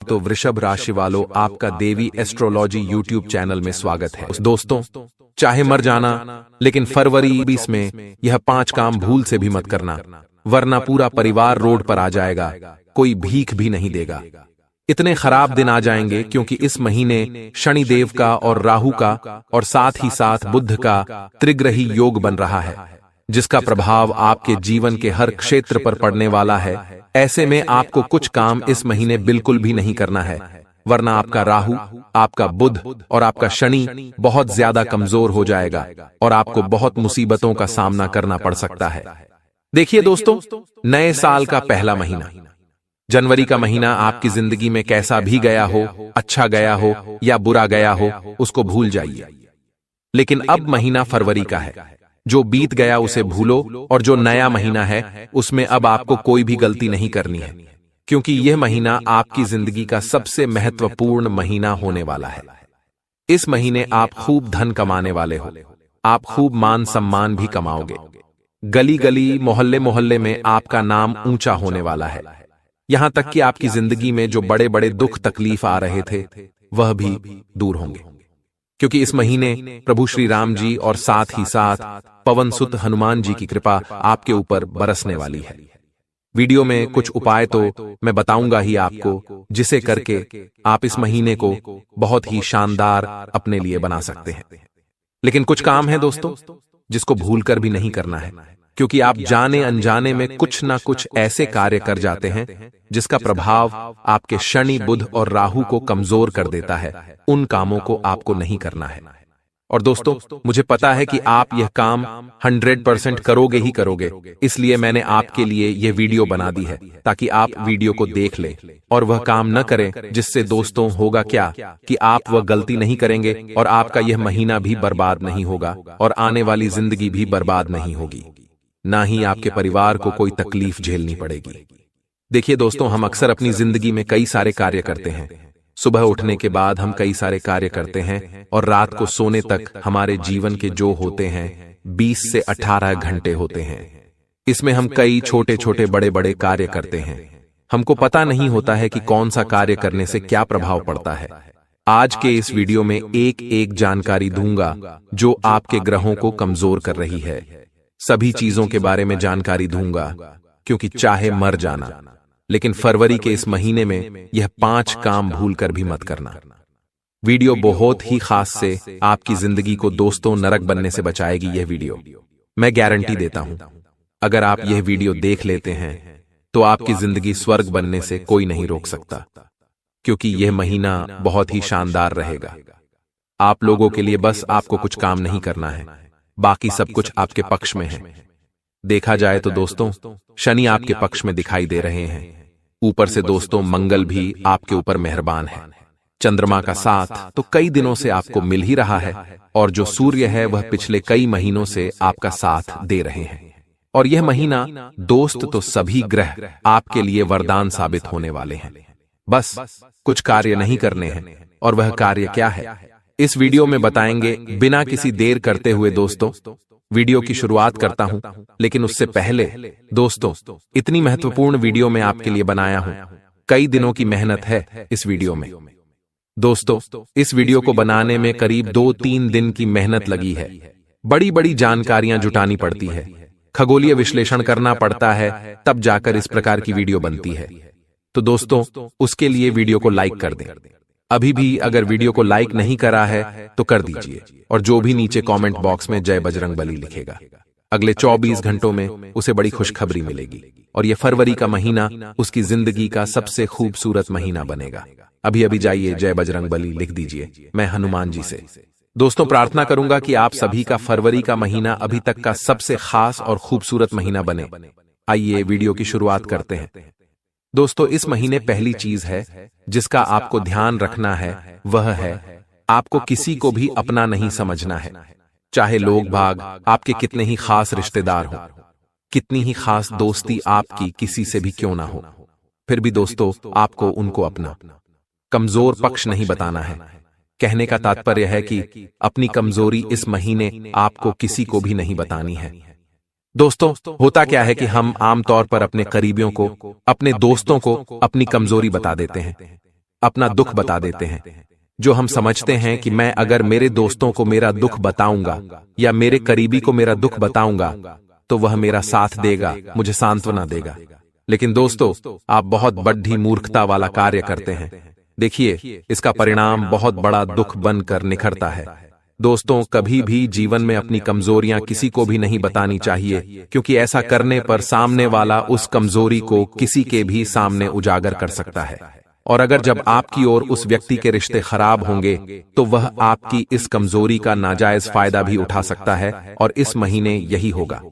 तो वृषभ राशि वालों, आपका देवी एस्ट्रोलॉजी यूट्यूब चैनल में स्वागत है। दोस्तों, चाहे मर जाना, लेकिन फरवरी 20 में यह 5 काम भूल से भी मत करना, वरना पूरा परिवार रोड पर आ जाएगा, कोई भीख भी नहीं देगा। इतने खराब दिन आ जाएंगे क्योंकि इस महीने शनिदेव का और राहु का और साथ ही साथ बुध का त्रिग्रही योग बन रहा है, जिसका प्रभाव आपके जीवन के हर क्षेत्र पर पड़ने वाला है। ऐसे में आपको कुछ काम इस महीने बिल्कुल भी नहीं करना है, वरना आपका राहु, आपका बुध और आपका शनि बहुत ज्यादा कमजोर हो जाएगा और आपको बहुत मुसीबतों का सामना करना पड़ सकता है। देखिए दोस्तों, नए साल का पहला महीना जनवरी का महीना आपकी जिंदगी में कैसा भी गया हो, अच्छा गया हो या बुरा गया हो, उसको भूल जाइए। लेकिन अब महीना फरवरी का है। जो बीत गया उसे भूलो और जो नया महीना है उसमें अब आपको कोई भी गलती नहीं करनी है, क्योंकि यह महीना आपकी जिंदगी का सबसे महत्वपूर्ण महीना होने वाला है। इस महीने आप खूब धन कमाने वाले हो, आप खूब मान सम्मान भी कमाओगे। गली गली, मोहल्ले मोहल्ले में आपका नाम ऊंचा होने वाला है। यहां तक कि आपकी जिंदगी में जो बड़े बड़े दुख तकलीफ आ रहे थे वह भी दूर होंगे, क्योंकि इस महीने प्रभु श्री राम जी और साथ ही साथ पवन सुत हनुमान जी की कृपा आपके ऊपर बरसने वाली है। वीडियो में कुछ उपाय तो मैं बताऊंगा ही आपको, जिसे करके आप इस महीने को बहुत ही शानदार अपने लिए बना सकते हैं। लेकिन कुछ काम है दोस्तों जिसको भूलकर भी नहीं करना है, क्योंकि आप जाने अनजाने में कुछ ना कुछ ऐसे कार्य कर जाते हैं जिसका प्रभाव आपके शनि, बुध और राहु को कमजोर कर देता है। उन कामों को आपको नहीं करना है। और दोस्तों, मुझे पता है कि आप यह काम 100% करोगे ही करोगे, इसलिए मैंने आपके लिए यह वीडियो बना दी है ताकि आप वीडियो को देख लें और वह काम न करें, जिससे दोस्तों होगा क्या कि आप वह गलती नहीं करेंगे और आपका यह महीना भी बर्बाद नहीं होगा और आने वाली जिंदगी भी बर्बाद नहीं होगी, ना ही आपके परिवार को कोई तकलीफ झेलनी पड़ेगी। देखिए दोस्तों, हम अक्सर अपनी जिंदगी में कई सारे कार्य करते हैं। सुबह उठने के बाद हम कई सारे कार्य करते हैं और रात को सोने तक हमारे जीवन के जो होते हैं 20 से 18 घंटे होते हैं। इसमें हम कई छोटे छोटे बड़े बड़े कार्य करते हैं। हमको पता नहीं होता है कि कौन सा कार्य करने से क्या प्रभाव पड़ता है। आज के इस वीडियो में एक एक जानकारी दूंगा जो आपके ग्रहों को कमजोर कर रही है। सभी चीजों के बारे में जानकारी दूंगा, क्योंकि चाहे मर जाना, लेकिन फरवरी के इस महीने में यह 5 काम भूलकर भी मत करना। वीडियो बहुत ही खास से आपकी जिंदगी को दोस्तों नरक बनने से बचाएगी। यह वीडियो मैं गारंटी देता हूं, अगर आप यह वीडियो देख लेते हैं तो आपकी जिंदगी स्वर्ग बनने से कोई नहीं रोक सकता, क्योंकि यह महीना बहुत ही शानदार रहेगा। आप लोगों के लिए बस आपको कुछ काम नहीं करना है, बाकी सब कुछ आपके पक्ष में है। देखा जाए तो दोस्तों, शनि आपके पक्ष में दिखाई दे रहे हैं। ऊपर से दोस्तों मंगल भी आपके ऊपर मेहरबान है। चंद्रमा का साथ तो कई दिनों से आपको मिल ही रहा है, और जो सूर्य है वह पिछले कई महीनों से आपका साथ दे रहे हैं। और यह महीना दोस्त तो सभी ग्रह आपके लिए वरदान साबित होने वाले हैं। बस कुछ कार्य नहीं करने हैं, और वह कार्य क्या है इस वीडियो में बताएंगे। बिना किसी देर करते हुए दोस्तों वीडियो की शुरुआत करता हूं, लेकिन उससे पहले दोस्तों, इतनी महत्वपूर्ण वीडियो मैं आपके लिए बनाया हूं। कई दिनों की मेहनत है इस वीडियो में। दोस्तों, इस वीडियो को बनाने में करीब 2-3 दिन की मेहनत लगी है। बड़ी बड़ी जानकारियां जुटानी पड़ती है, खगोलीय विश्लेषण करना पड़ता है, तब जाकर इस प्रकार की वीडियो बनती है। तो दोस्तों, उसके लिए वीडियो को लाइक कर दें। अभी भी अगर वीडियो को लाइक नहीं करा है तो कर दीजिए, और जो भी नीचे कमेंट बॉक्स में जय बजरंगबली लिखेगा, अगले 24 घंटों में उसे बड़ी खुशखबरी मिलेगी, और यह फरवरी का महीना उसकी जिंदगी का सबसे खूबसूरत महीना बनेगा। अभी अभी जाइए जय बजरंगबली लिख दीजिए, मैं हनुमान जी से दोस्तों प्रार्थना करूंगा कि आप सभी का फरवरी का महीना अभी तक का सबसे खास और खूबसूरत महीना बने। आइए वीडियो की शुरुआत करते हैं। दोस्तों, इस महीने पहली चीज है जिसका आपको ध्यान रखना है, वह है आपको किसी को भी अपना नहीं समझना है। चाहे लोग भाग आपके कितने ही खास रिश्तेदार हो, कितनी ही खास दोस्ती आपकी किसी से भी क्यों ना हो, फिर भी दोस्तों आपको उनको अपना कमजोर पक्ष नहीं बताना है। कहने का तात्पर्य है कि अपनी कमजोरी इस महीने आपको किसी को भी नहीं बतानी है। दोस्तों, होता क्या है कि हम आमतौर पर अपने करीबियों को, अपने दोस्तों को अपनी कमजोरी बता देते हैं। अपना दुख बता देते हैं। जो हम समझते हैं कि मैं अगर मेरे दोस्तों को मेरा दुख बताऊंगा या मेरे करीबी को मेरा दुख बताऊंगा तो वह मेरा साथ देगा, मुझे सांत्वना देगा। लेकिन दोस्तों, आप बहुत बड़ी मूर्खता वाला कार्य करते हैं। देखिए, इसका परिणाम बहुत बड़ा दुख बनकर निखरता है। दोस्तों, कभी भी जीवन में अपनी कमजोरियां किसी को भी नहीं बतानी चाहिए, क्योंकि ऐसा करने पर सामने वाला उस कमजोरी को किसी के भी सामने उजागर कर सकता है। और अगर जब आपकी और उस व्यक्ति के रिश्ते खराब होंगे तो वह आपकी इस कमजोरी का नाजायज फायदा भी उठा सकता है, और इस महीने यही होगा।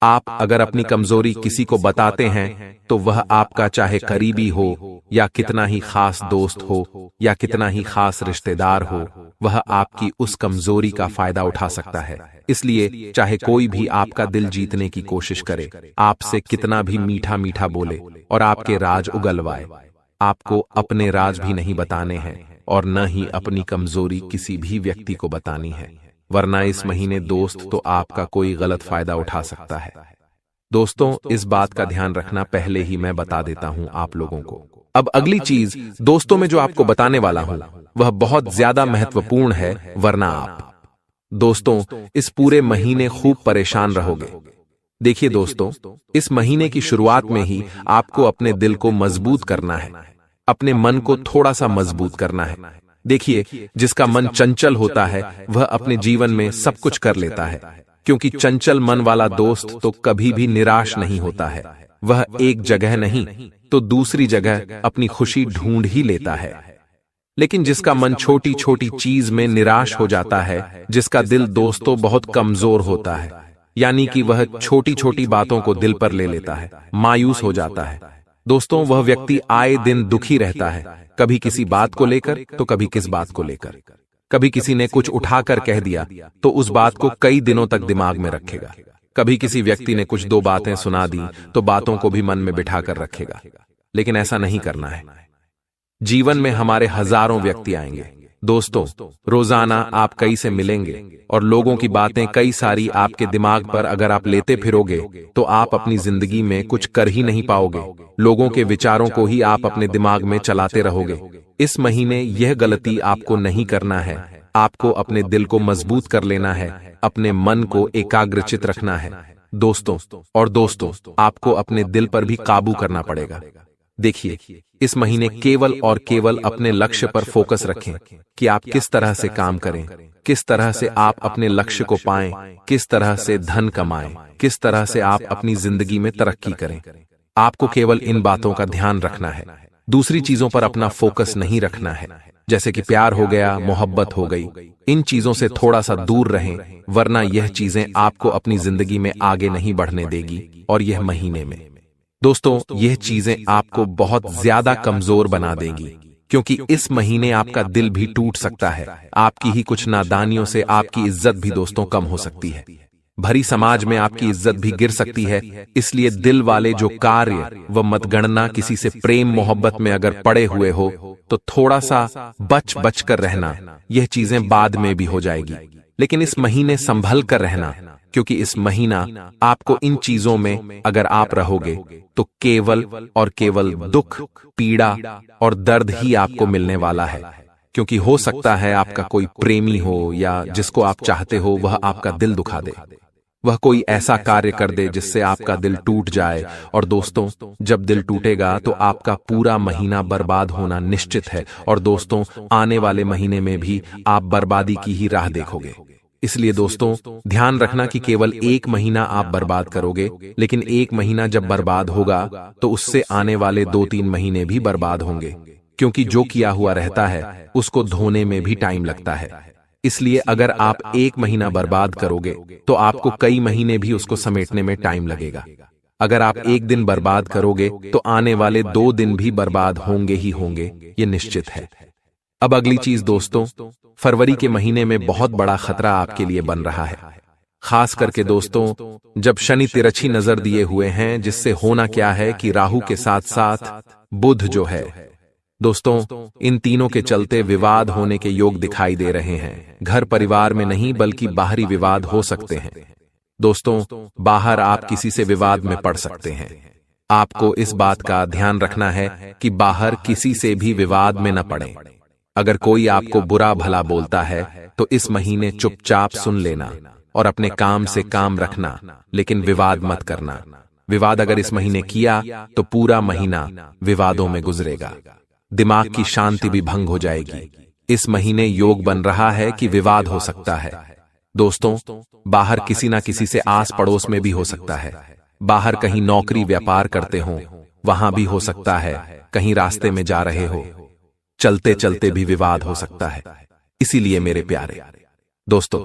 आप अगर अपनी कमजोरी किसी को बताते हैं तो वह आपका चाहे करीबी हो या कितना ही खास दोस्त हो या कितना ही खास रिश्तेदार हो, वह आपकी उस कमजोरी का फायदा उठा सकता है। इसलिए चाहे कोई भी आपका दिल जीतने की कोशिश करे, आपसे कितना भी मीठा मीठा बोले और आपके राज उगलवाए, आपको अपने राज भी नहीं बताने हैं और न ही अपनी कमजोरी किसी भी व्यक्ति को बतानी है, वरना इस महीने दोस्त तो आपका कोई गलत फायदा उठा सकता है। दोस्तों, इस बात का ध्यान रखना पहले ही मैं बता देता हूं आप लोगों को। अब अगली चीज दोस्तों में जो आपको बताने वाला हूं वह बहुत ज्यादा महत्वपूर्ण है, वरना आप दोस्तों इस पूरे महीने खूब परेशान रहोगे। देखिए दोस्तों, इस महीने की शुरुआत में ही आपको अपने दिल को मजबूत करना है, अपने मन को थोड़ा सा मजबूत करना है। देखिए, जिसका मन चंचल होता है वह अपने जीवन में सब कुछ कर लेता है, क्योंकि चंचल मन वाला दोस्त तो कभी भी निराश नहीं होता है। वह एक जगह नहीं तो दूसरी जगह अपनी खुशी ढूंढ ही लेता है। लेकिन जिसका मन छोटी छोटी चीज में निराश हो जाता है, जिसका दिल दोस्तों बहुत कमजोर होता है, यानी कि वह छोटी छोटी बातों को दिल पर ले लेता है, मायूस हो जाता है, दोस्तों वह व्यक्ति आए दिन दुखी रहता है, कभी किसी बात को लेकर तो कभी किस बात को लेकर। कभी किसी ने कुछ उठाकर कह दिया तो उस बात को कई दिनों तक दिमाग में रखेगा। कभी किसी व्यक्ति ने कुछ दो बातें सुना दी तो बातों को भी मन में बिठा कर रखेगा। लेकिन ऐसा नहीं करना है। जीवन में हमारे हजारों व्यक्ति आएंगे दोस्तों, रोजाना आप कई से मिलेंगे और लोगों की बातें कई सारी आपके दिमाग पर अगर आप लेते फिरोगे तो आप अपनी जिंदगी में कुछ कर ही नहीं पाओगे। लोगों के विचारों को ही आप अपने दिमाग में चलाते रहोगे। इस महीने यह गलती आपको नहीं करना है। आपको अपने दिल को मजबूत कर लेना है, अपने मन को एकाग्रचित रखना है दोस्तों। और दोस्तों, आपको अपने दिल पर भी काबू करना पड़ेगा। देखिए, इस महीने केवल और केवल अपने लक्ष्य पर फोकस रखें कि आप किस तरह से काम करें, किस तरह से आप अपने लक्ष्य को पाएं, किस तरह से धन कमाएं, किस तरह से आप अपनी जिंदगी में तरक्की करें। आपको केवल इन बातों का ध्यान रखना है, दूसरी चीजों पर अपना फोकस नहीं रखना है, जैसे कि प्यार हो गया, मोहब्बत हो गई। इन चीजों से थोड़ा सा दूर रहें, वरना यह चीजें आपको अपनी जिंदगी में आगे नहीं बढ़ने देगी। और यह महीने में दोस्तों यह चीजें आपको बहुत ज्यादा कमजोर बना देंगी, क्योंकि इस महीने आपका दिल भी टूट सकता है। आपकी ही कुछ नादानियों से आपकी इज्जत भी दोस्तों कम हो सकती है। भरी समाज में आपकी इज्जत भी गिर सकती है। इसलिए दिल वाले जो कार्य व मतगणना किसी से प्रेम मोहब्बत में अगर पड़े हुए हो तो थोड़ा सा बच कर रहना। यह चीजें बाद में भी हो जाएगी, लेकिन इस महीने संभल कर रहना, क्योंकि इस महीना आपको इन चीजों में अगर आप रहोगे तो केवल और केवल दुख, पीड़ा और दर्द ही आपको मिलने वाला है। क्योंकि हो सकता है आपका कोई प्रेमी हो या जिसको आप चाहते हो वह आपका दिल दुखा दे, वह कोई ऐसा कार्य कर दे जिससे आपका दिल टूट जाए। और दोस्तों, जब दिल टूटेगा तो आपका पूरा महीना बर्बाद होना निश्चित है। और दोस्तों, आने वाले महीने में भी आप बर्बादी की ही राह देखोगे। इसलिए दोस्तों, ध्यान रखना कि केवल एक महीना आप बर्बाद करोगे, लेकिन एक महीना जब बर्बाद होगा तो उससे आने वाले 2-3 महीने भी बर्बाद होंगे, क्योंकि जो किया हुआ रहता है उसको धोने में भी टाइम लगता है। इसलिए अगर आप एक महीना बर्बाद करोगे तो आपको कई महीने भी उसको समेटने में टाइम लगेगा। अगर आप एक दिन बर्बाद करोगे तो आने वाले 2 दिन भी बर्बाद होंगे ही होंगे, ये निश्चित है। अब अगली चीज दोस्तों, फरवरी के महीने में बहुत बड़ा खतरा आपके लिए बन रहा है। खास करके दोस्तों, जब शनि तिरछी नजर दिए हुए हैं, जिससे होना क्या है कि राहु के साथ साथ बुध जो है दोस्तों, इन तीनों के चलते विवाद होने के योग दिखाई दे रहे हैं। घर परिवार में नहीं बल्कि बाहरी विवाद हो सकते हैं दोस्तों। बाहर आप किसी से विवाद में पड़ सकते हैं। आपको इस बात का ध्यान रखना है कि बाहर किसी से भी विवाद में न पड़े। अगर कोई आपको बुरा भला बोलता है तो इस महीने चुपचाप सुन लेना और अपने काम से काम रखना, लेकिन विवाद मत करना। विवाद अगर इस महीने किया तो पूरा महीना विवादों में गुजरेगा। दिमाग की शांति भी भंग हो जाएगी। इस महीने योग बन रहा है कि विवाद हो सकता है। दोस्तों, बाहर किसी ना किसी से आस पड़ोस में भी हो सकता है। बाहर कहीं नौकरी व्यापार करते हो, वहां भी हो सकता है। कहीं रास्ते में जा रहे हो, चलते चलते भी विवाद हो सकता है। इसीलिए मेरे प्यारे दोस्तों,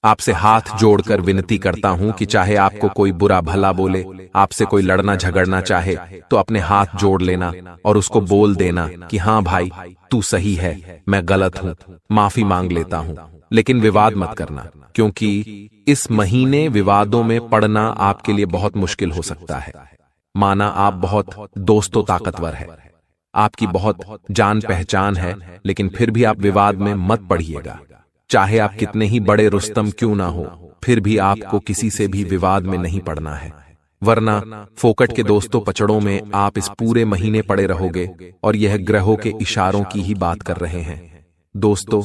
आपसे हाथ जोड़कर विनती करता हूं कि चाहे आपको कोई बुरा भला बोले, आपसे कोई लड़ना झगड़ना चाहे, तो अपने हाथ जोड़ लेना और उसको बोल देना कि हाँ भाई, तू सही है, मैं गलत हूं, माफी मांग लेता हूं। लेकिन विवाद मत करना, क्योंकि इस महीने विवादों में पड़ना आपके लिए बहुत मुश्किल हो सकता है। माना आप बहुत दोस्तों ताकतवर है, आपकी बहुत जान पहचान है, लेकिन फिर भी आप विवाद में मत पड़िएगा। चाहे आप कितने ही बड़े रुस्तम क्यों ना हो, फिर भी आपको किसी से भी विवाद में नहीं पड़ना है, वरना फोकट के दोस्तों पचड़ों में आप इस पूरे महीने पड़े रहोगे। और यह ग्रहों के इशारों की ही बात कर रहे हैं। दोस्तों,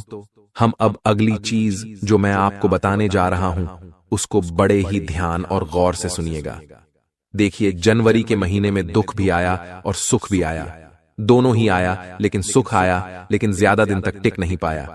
हम अब अगली चीज जो मैं आपको बताने जा रहा हूं, उसको बड़े ही ध्यान और गौर से सुनिएगा। देखिए, जनवरी के महीने में दुख भी आया और सुख भी आया। दोनों ही आया, लेकिन सुख आया, लेकिन ज्यादा दिन तक टिक नहीं पाया।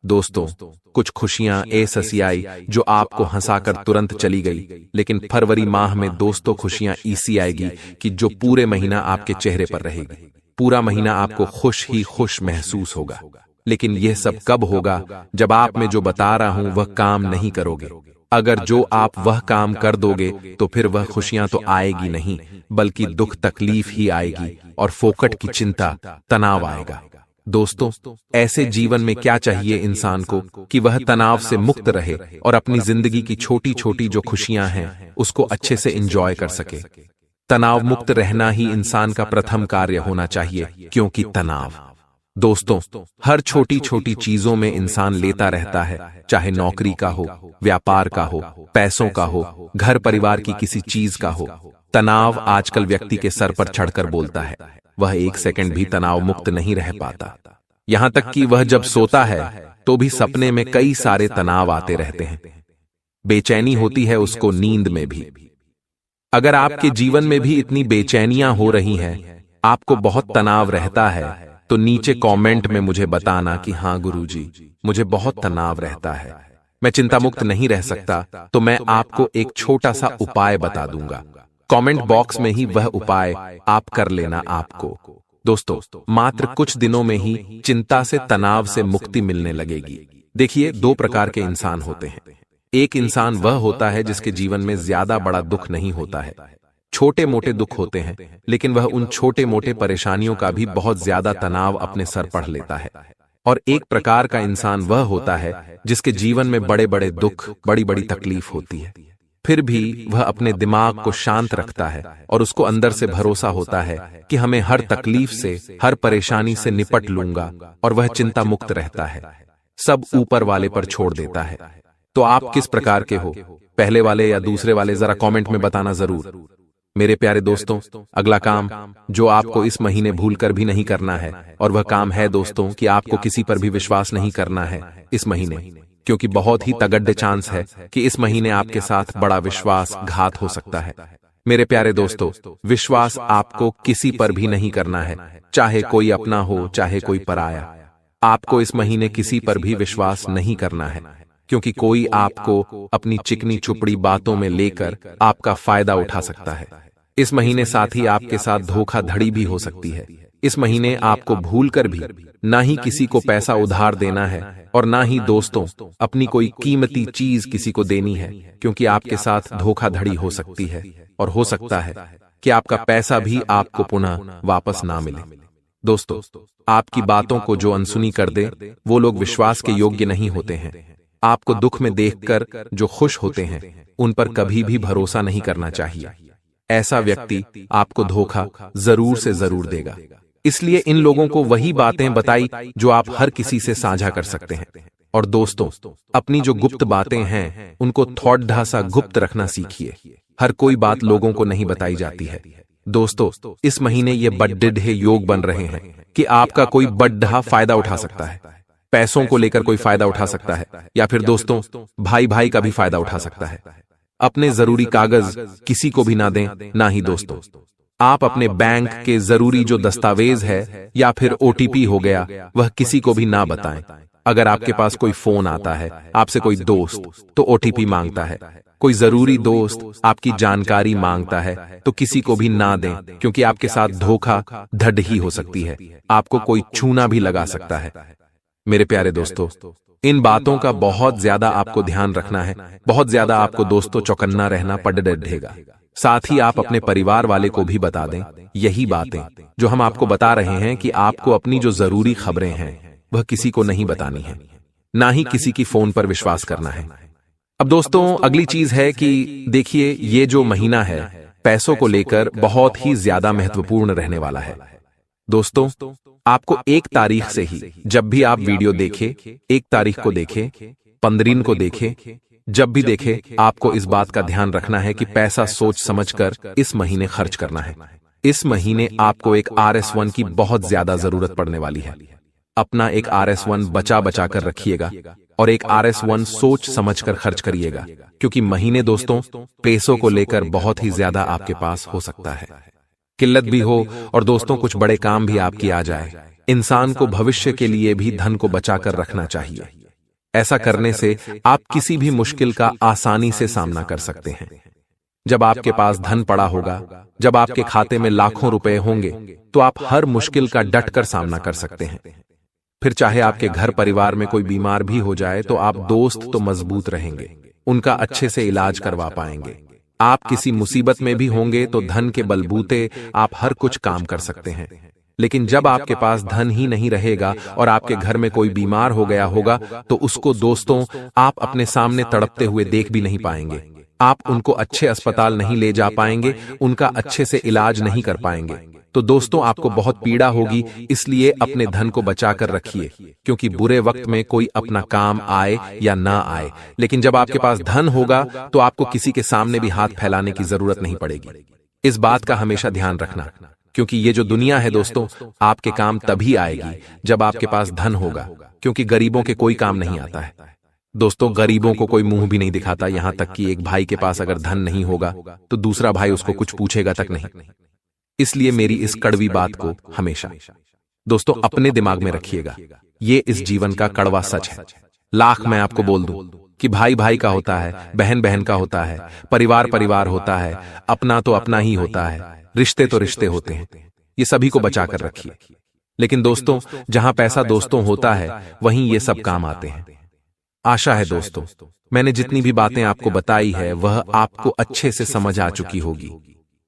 दोस्तों, कुछ खुशियां ऐसी आई जो आपको हंसाकर तुरंत चली गई, लेकिन फरवरी माह में दोस्तों खुशियां ऐसी आएगी कि जो पूरे महीना आपके चेहरे पर रहेगी। पूरा महीना आपको खुश ही खुश महसूस होगा। लेकिन यह सब कब होगा? जब आप में जो बता रहा हूं वह काम नहीं करोगे। अगर जो आप वह काम कर दोगे तो फिर वह खुशियां तो आएगी नहीं, बल्कि दुख तकलीफ ही आएगी और फोकट की चिंता तनाव आएगा। दोस्तों, ऐसे जीवन में क्या चाहिए इंसान को कि वह तनाव से मुक्त रहे और अपनी जिंदगी की छोटी छोटी जो खुशियां हैं उसको अच्छे से एंजॉय कर सके। तनाव मुक्त रहना ही इंसान का प्रथम कार्य होना चाहिए, क्योंकि तनाव, दोस्तों, हर छोटी छोटी चीजों में इंसान लेता रहता है, चाहे नौकरी का हो, व्यापार का हो, पैसों का हो, घर परिवार की किसी चीज का हो। तनाव आजकल व्यक्ति के सर पर चढ़कर बोलता है। वह एक सेकंड भी तनाव मुक्त नहीं रह पाता। यहां तक कि वह जब सोता है तो भी सपने में कई सारे तनाव आते रहते हैं। बेचैनी होती है उसको नींद में भी। अगर आपके जीवन में भी इतनी बेचैनियां हो रही हैं, आपको बहुत तनाव रहता है, तो नीचे कमेंट में मुझे बताना कि हाँ गुरुजी, मुझे बहुत तनाव रहता है, मैं चिंता मुक्त नहीं रह सकता। तो मैं आपको एक छोटा सा उपाय बता दूंगा। कमेंट बॉक्स में ही वह उपाय आप कर लेना। आपको दोस्तों, मात्र कुछ दिनों में ही चिंता से तनाव से मुक्ति मिलने लगेगी। देखिए, दो प्रकार के इंसान होते हैं। एक इंसान वह होता है जिसके जीवन में ज्यादा बड़ा दुख नहीं होता है, छोटे मोटे दुख होते हैं, लेकिन वह उन छोटे मोटे परेशानियों का भी बहुत ज्यादा तनाव अपने सर पढ़ लेता है। और एक प्रकार का इंसान वह होता है जिसके जीवन में बड़े बड़े दुख, बड़ी बड़ी तकलीफ होती है, फिर भी वह अपने दिमाग को शांत रखता है और उसको अंदर से भरोसा होता है कि हमें हर तकलीफ से, हर परेशानी से निपट लूंगा, और वह चिंता मुक्त रहता है, सब ऊपर वाले पर छोड़ देता है। तो आप किस प्रकार के हो, पहले वाले या दूसरे वाले? जरा कमेंट में बताना जरूर। मेरे प्यारे दोस्तों, अगला काम जो आपको इस महीने भूलकर भी नहीं करना है, और वह काम है दोस्तों कि आपको किसी पर भी विश्वास नहीं करना है इस महीने, क्योंकि बहुत ही तगड़े चांस है कि इस महीने आपके साथ बड़ा विश्वासघात हो सकता है। मेरे प्यारे दोस्तों, विश्वास आपको किसी पर भी नहीं करना है, चाहे कोई अपना हो चाहे कोई पराया। आपको इस महीने किसी पर भी विश्वास नहीं करना है, क्योंकि कोई आपको अपनी चिकनी चुपड़ी बातों में लेकर आपका फायदा उठा सकता है। इस महीने साथ ही आपके साथ धोखाधड़ी भी हो सकती है। इस महीने आपको भूलकर भी ना ही किसी को पैसा उधार देना है, और ना ही दोस्तों अपनी कोई कीमती चीज किसी को देनी है, क्योंकि आपके साथ धोखाधड़ी हो सकती है, और हो सकता है कि आपका पैसा भी आपको पुनः वापस ना मिले। दोस्तों, आपकी बातों को जो अनसुनी कर दे, वो लोग विश्वास के योग्य नहीं होते हैं। आपको दुख में देखकर जो खुश होते हैं, उन पर कभी भी भरोसा नहीं करना चाहिए। ऐसा व्यक्ति आपको धोखा जरूर से जरूर देगा। इसलिए इन लोगों को वही बातें बताई जो आप हर किसी से साझा कर सकते हैं। और दोस्तों, अपनी जो गुप्त बातें हैं उनको थोड़ा सा गुप्त रखना सीखिए। हर कोई बात लोगों को नहीं बताई जाती है। दोस्तों, इस महीने ये बड़े योग बन रहे हैं कि आपका कोई बड़ा फायदा उठा सकता है। पैसों को लेकर कोई फायदा उठा सकता है, या फिर दोस्तों भाई भाई का भी फायदा उठा सकता है। अपने जरूरी कागज किसी को भी ना दें, ना ही दोस्तों आप अपने बैंक के जरूरी जो दस्तावेज है या फिर ओटीपी हो गया वह किसी को भी ना बताएं। अगर आपके पास कोई फोन आता है, आपसे कोई दोस्त तो ओटीपी मांगता है, कोई जरूरी दोस्त आपकी जानकारी मांगता है तो किसी को भी ना दें, क्योंकि आपके साथ धोखा धड़ ही हो सकती है, आपको कोई छूना भी लगा सकता है। मेरे प्यारे दोस्तों, इन बातों का बहुत ज्यादा आपको ध्यान रखना है, बहुत ज्यादा आपको दोस्तों चौकन्ना रहना पड़ेगा। साथ ही आप अपने परिवार वाले को भी बता दें यही बातें जो हम आपको बता रहे हैं कि आपको अपनी जो जरूरी खबरें हैं वह किसी को नहीं बतानी है, ना ही किसी की फोन पर विश्वास करना है। अब दोस्तों अगली चीज है कि देखिए, ये जो महीना है पैसों को लेकर बहुत ही ज्यादा महत्वपूर्ण रहने वाला है। दोस्तों आपको 1 तारीख से ही, जब भी आप वीडियो देखें, 1 तारीख को देखें, 15 को देखें, जब भी देखें, आपको इस बात का ध्यान रखना है कि पैसा सोच समझकर इस महीने खर्च करना है। इस महीने आपको एक RS1 की बहुत ज्यादा जरूरत पड़ने वाली है। अपना एक RS1 बचा बचा कर रखिएगा और एक RS1 सोच समझकर खर्च करिएगा, क्योंकि महीने दोस्तों पैसों को लेकर बहुत ही ज्यादा आपके पास हो सकता है। किल्लत भी हो और दोस्तों कुछ बड़े काम भी आपकी आ जाए। इंसान को भविष्य के लिए भी धन को बचाकर रखना चाहिए। ऐसा करने से आप किसी भी मुश्किल का आसानी से सामना कर सकते हैं। जब आपके पास धन पड़ा होगा, जब आपके खाते में लाखों रुपए होंगे, तो आप हर मुश्किल का डटकर सामना कर सकते हैं। फिर चाहे आपके घर परिवार में कोई बीमार भी हो जाए तो आप दोस्त तो मजबूत रहेंगे, उनका अच्छे से इलाज करवा पाएंगे। आप किसी मुसीबत में भी होंगे तो धन के बलबूते आप हर कुछ काम कर सकते हैं। लेकिन जब आपके पास धन ही नहीं रहेगा और आपके घर में कोई बीमार हो गया होगा तो उसको दोस्तों आप अपने सामने तड़पते हुए देख भी नहीं पाएंगे। आप उनको अच्छे अस्पताल नहीं ले जा पाएंगे, उनका अच्छे से इलाज नहीं कर पाएंगे। तो दोस्तों आपको बहुत पीड़ा होगी, इसलिए अपने धन को बचाकर रखिए, क्योंकि बुरे वक्त में कोई अपना काम आए या ना आए, लेकिन जब आपके पास धन होगा तो आपको किसी के सामने भी हाथ फैलाने की जरूरत नहीं पड़ेगी। इस बात का हमेशा ध्यान रखना, क्योंकि ये जो दुनिया है दोस्तों आपके काम तभी आएगी जब आपके पास धन होगा, क्योंकि गरीबों के कोई काम नहीं आता है। दोस्तों गरीबों को कोई मुंह भी नहीं दिखाता, यहां तक कि एक भाई के पास अगर धन नहीं होगा तो दूसरा भाई उसको कुछ पूछेगा तक नहीं। इसलिए मेरी इस कड़वी बात को हमेशा दोस्तों अपने दिमाग में रखिएगा, ये इस जीवन का कड़वा सच है। लाख मैं आपको बोल दूं कि भाई भाई का होता है, बहन बहन का होता है, परिवार परिवार होता है, अपना तो अपना ही होता है, रिश्ते तो रिश्ते होते हैं, ये सभी को बचा कर रखिए। लेकिन दोस्तों जहां पैसा दोस्तों होता है वहीं ये सब काम आते हैं। आशा है दोस्तों मैंने जितनी भी बातें आपको बताई है वह आपको अच्छे से समझ आ चुकी होगी।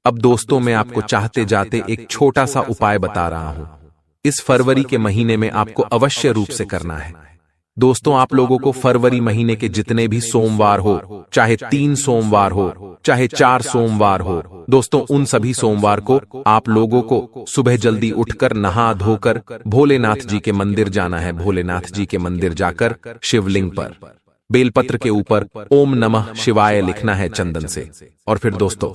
अब दोस्तों मैं आपको चाहते जाते एक छोटा सा उपाय बता रहा हूं, इस फरवरी के महीने में आपको अवश्य रूप से करना है। दोस्तों आप लोगों को फरवरी महीने के जितने भी सोमवार हो, चाहे 3 सोमवार हो, चाहे 4 सोमवार हो, दोस्तों उन सभी सोमवार को आप लोगों को सुबह जल्दी उठकर नहा धोकर भोलेनाथ जी के मंदिर जाना है। भोलेनाथ जी के मंदिर जाकर शिवलिंग पर बेलपत्र के ऊपर ओम नमः शिवाय लिखना है चंदन से, और फिर दोस्तों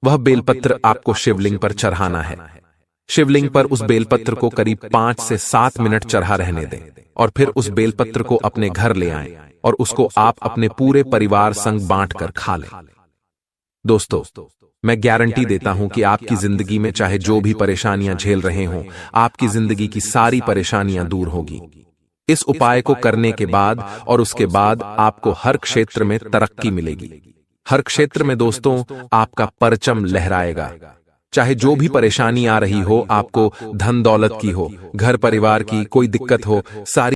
वह बेलपत्र आपको शिवलिंग पर चढ़ाना है। शिवलिंग पर उस बेलपत्र को करीब 5 से 7 मिनट चढ़ा रहने दें, और फिर उस बेलपत्र को अपने घर ले आएं और उसको आप अपने पूरे परिवार संग बांटकर खा लें। दोस्तों मैं गारंटी देता हूं कि आपकी जिंदगी में चाहे जो भी परेशानियां झेल रहे हों, आपकी जिंदगी की सारी परेशानियां दूर होगी। इस उपाय को करने के बाद और उसके बाद आपको हर क्षेत्र में तरक्की मिलेगी। हर क्षेत्र में दोस्तों आपका परचम लहराएगा। चाहे जो भी परेशानी आ रही हो, आपको धन दौलत की हो, घर परिवार की कोई दिक्कत हो, सारी